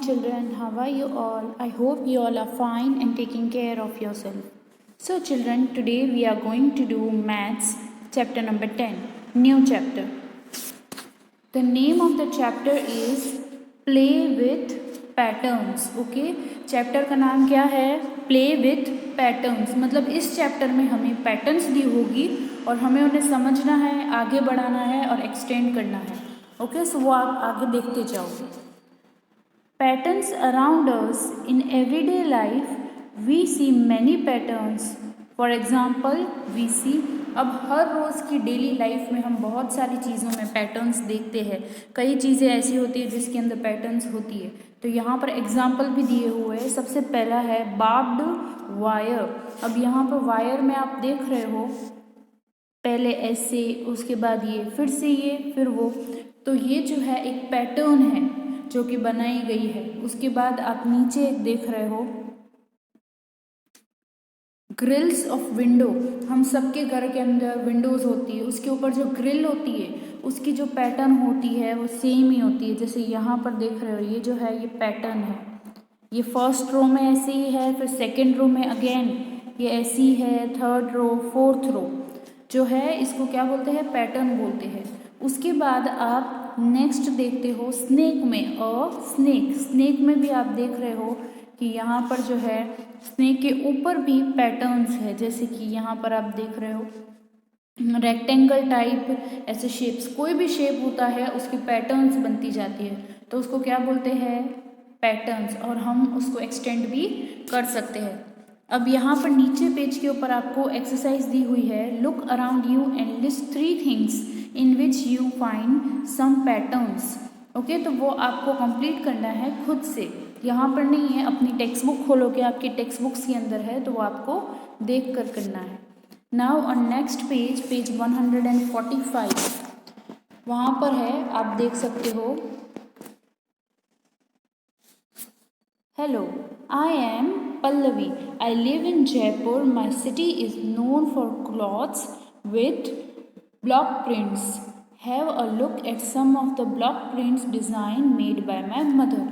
children, how are you all? I hope you all are fine and taking care of yourself. So children, today we are going to do maths chapter number 10, new chapter. The name of the chapter is Play with Patterns. Okay, chapter का नाम क्या है? Play with Patterns. मतलब इस chapter में हमें patterns दी होगी और हमें उन्हें समझना है, आगे बढ़ाना है और एक्सटेंड करना है. ओके, सो वो आप आगे देखते जाओगे. Patterns around us in everyday life, we see many patterns. For example, we see, अब हर रोज़ की डेली लाइफ में हम बहुत सारी चीज़ों में पैटर्न्स देखते हैं. कई चीज़ें ऐसी होती है जिसके अंदर पैटर्न्स होती है. तो यहाँ पर एग्जाम्पल भी दिए हुए हैं. सबसे पहला है बार्ब्ड वायर. अब यहाँ पर वायर में आप देख रहे हो, पहले ऐसे, उसके बाद ये, फिर से ये, फिर वो. तो ये जो है एक पैटर्न है जो कि बनाई गई है. उसके बाद आप नीचे देख रहे हो ग्रिल्स ऑफ विंडो. हम सबके घर के अंदर विंडोज़ होती है, उसके ऊपर जो ग्रिल होती है उसकी जो पैटर्न होती है वो सेम ही होती है. जैसे यहाँ पर देख रहे हो, ये जो है ये पैटर्न है. ये फर्स्ट रो में ऐसे ही है, फिर सेकेंड रो में अगेन ये ऐसी है, थर्ड रो, फोर्थ रो जो है इसको क्या बोलते हैं? पैटर्न बोलते हैं. उसके बाद आप नेक्स्ट देखते हो स्नेक में, और स्नेक में भी आप देख रहे हो कि यहाँ पर जो है स्नेक के ऊपर भी पैटर्न्स है. जैसे कि यहाँ पर आप देख रहे हो रेक्टेंगल टाइप ऐसे शेप्स. कोई भी शेप होता है उसकी पैटर्न्स बनती जाती है, तो उसको क्या बोलते हैं? पैटर्न्स. और हम उसको एक्सटेंड भी कर सकते हैं. अब यहाँ पर नीचे पेज के ऊपर आपको एक्सरसाइज दी हुई है. Look around you and list 3 things in which you find some patterns. Okay, तो वो आपको कंप्लीट करना है खुद से. यहाँ पर नहीं है, अपनी टेक्स्ट बुक खोलोगे, आपकी टेक्स्ट बुक्स के अंदर है, तो वो आपको देख कर करना है. Now on next page, page 145, वहाँ पर है, आप देख सकते हो. Hello, I am Pallavi. I live in Jaipur. My city is known for clothes with block prints. Have a look at some of the block prints design made by my mother.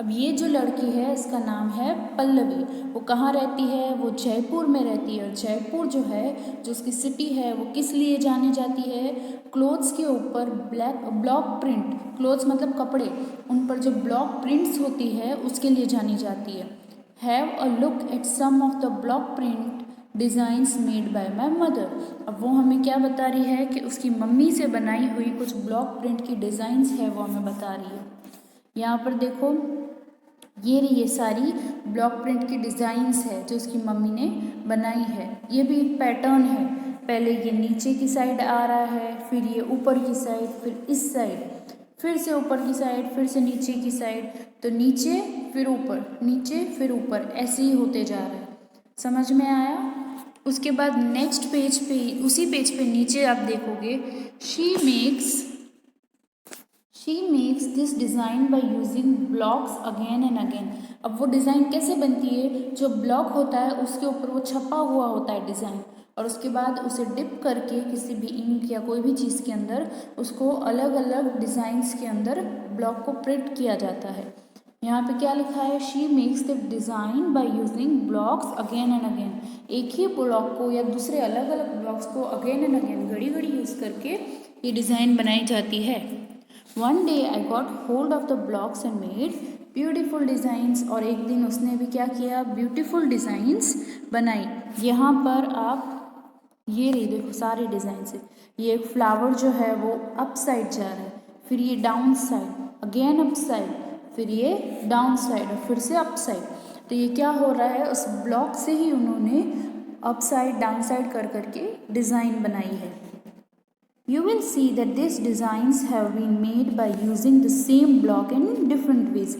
अब ये जो लड़की है इसका नाम है पल्लवी. वो कहाँ रहती है? वो जयपुर में रहती है. और जयपुर जो है, जो उसकी सिटी है, वो किस लिए जानी जाती है? क्लोथ्स के ऊपर ब्लॉक प्रिंट, क्लोथ्स मतलब कपड़े, उन पर जो ब्लॉक प्रिंट्स होती है उसके लिए जानी जाती है. Have a look at some of the block print designs made by my mother. अब वो हमें क्या बता रही है कि उसकी मम्मी से बनाई हुई कुछ ब्लॉक प्रिंट की डिज़ाइंस है, वो हमें बता रही है. यहाँ पर देखो, ये सारी ब्लॉक प्रिंट की डिज़ाइंस है जो उसकी मम्मी ने बनाई है. ये भी एक पैटर्न है. पहले ये नीचे की साइड आ रहा है, फिर ये ऊपर की साइड, फिर इस साइड, फिर से ऊपर की साइड, फिर से नीचे की साइड. तो नीचे फिर ऊपर, नीचे फिर ऊपर, ऐसे ही होते जा रहा है. समझ में आया? उसके बाद नेक्स्ट पेज पे, उसी पेज पे नीचे आप देखोगे she makes this design by using blocks again and again. अब वो डिज़ाइन कैसे बनती है? जो ब्लॉक होता है उसके ऊपर वो छपा हुआ होता है डिज़ाइन, और उसके बाद उसे डिप करके किसी भी इंक या कोई भी चीज़ के अंदर उसको अलग अलग डिज़ाइंस के अंदर ब्लॉक को प्रिंट किया जाता है. यहाँ पे क्या लिखा है? She makes the design by using blocks again and again. एक ही ब्लॉक को या दूसरे अलग अलग ब्लॉक्स को अगेन एंड अगेन, घड़ी घड़ी यूज़ करके ये डिज़ाइन बनाई जाती है. One day I got hold of the blocks and made beautiful designs. और एक दिन उसने भी क्या किया? ब्यूटीफुल डिज़ाइंस बनाई. यहाँ पर आप ये रही देखो सारे डिज़ाइंस है. ये एक फ्लावर जो है वो अप साइड जा रहा है, फिर ये down side, again up side, फिर ये डाउन साइड और फिर से अप साइड. तो ये क्या हो रहा है? उस ब्लॉक से ही उन्होंने अप साइड डाउन साइड कर करके डिज़ाइन बनाई है. You will see that these designs have been made by using the same block in different ways.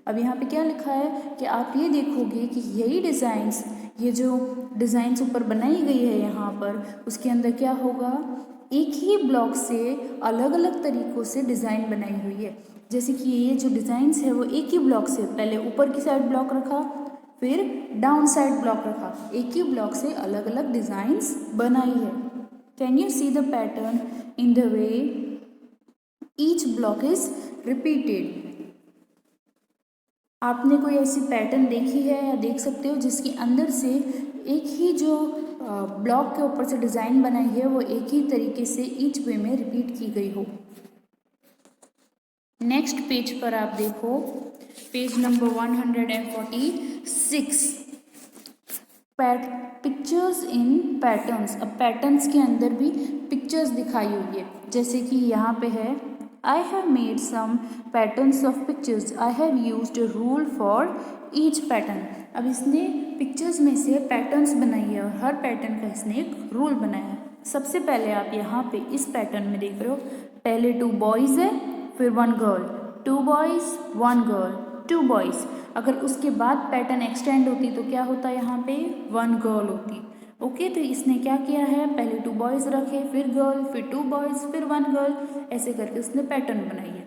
अब यहाँ पे क्या लिखा है कि आप ये देखोगे कि यही डिज़ाइंस, ये जो डिज़ाइंस ऊपर बनाई गई है यहाँ पर, उसके अंदर क्या होगा? एक ही ब्लॉक से अलग अलग तरीक़ों से डिज़ाइन बनाई हुई है. जैसे कि ये जो डिज़ाइंस है वो एक ही ब्लॉक से, पहले ऊपर की साइड ब्लॉक रखा, फिर डाउन साइड ब्लॉक रखा, एक ही ब्लॉक से अलग अलग डिज़ाइंस बनाई है. Can you see the pattern in the way each block is repeated? आपने कोई ऐसी पैटर्न देखी है या देख सकते हो जिसके अंदर से एक ही जो ब्लॉक के ऊपर से डिज़ाइन बनाई है वो एक ही तरीके से ईच वे में रिपीट की गई हो। नेक्स्ट पेज पर आप देखो, page number 146, pictures in patterns. अब पैटर्न्स के अंदर भी पिक्चर्स दिखाई हुई है, जैसे कि यहाँ पे है I have made some patterns of pictures, I have used a rule for each pattern. अब इसने पिक्चर्स में से पैटर्न्स बनाई है और हर पैटर्न का इसने एक रूल बनाया है। सबसे पहले आप यहाँ पे इस पैटर्न में देख रहे हो, पहले 2 बॉयज़ है, फिर 1 गर्ल, 2 बॉयज़ 1 गर्ल, 2 बॉयज़। अगर उसके बाद पैटर्न एक्सटेंड होती तो क्या होता है, यहाँ पे 1 गर्ल होती। ओके, तो इसने क्या किया है, पहले 2 बॉयज़ रखे, फिर गर्ल, फिर 2 बॉयज़, फिर 1 गर्ल, ऐसे करके उसने पैटर्न बनाई है।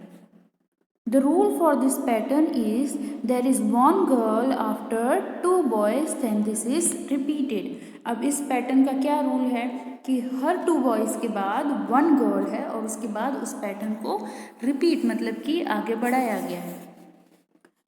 The rule for this pattern is there is 1 girl after 2 boys, then this is repeated. अब इस पैटर्न का क्या रूल है कि हर 2 बॉयज़ के बाद 1 गर्ल है और उसके बाद उस पैटर्न को रिपीट मतलब कि आगे बढ़ाया गया है।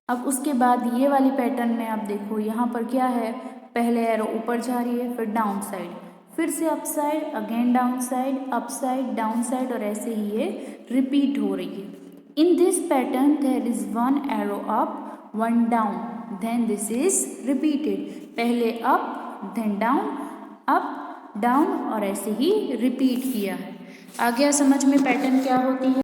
अब उसके बाद ये वाली पैटर्न में आप देखो, यहाँ पर क्या है, पहले एरो ऊपर जा रही है, फिर डाउन साइड, फिर से up side, again down side, up side, down side, और ऐसे ही ये रिपीट हो रही है। In this pattern there is 1 arrow up, 1 down, then this is repeated. पहले up, then down, up, down, और ऐसे ही रिपीट किया है। आ गया समझ में पैटर्न क्या होती है।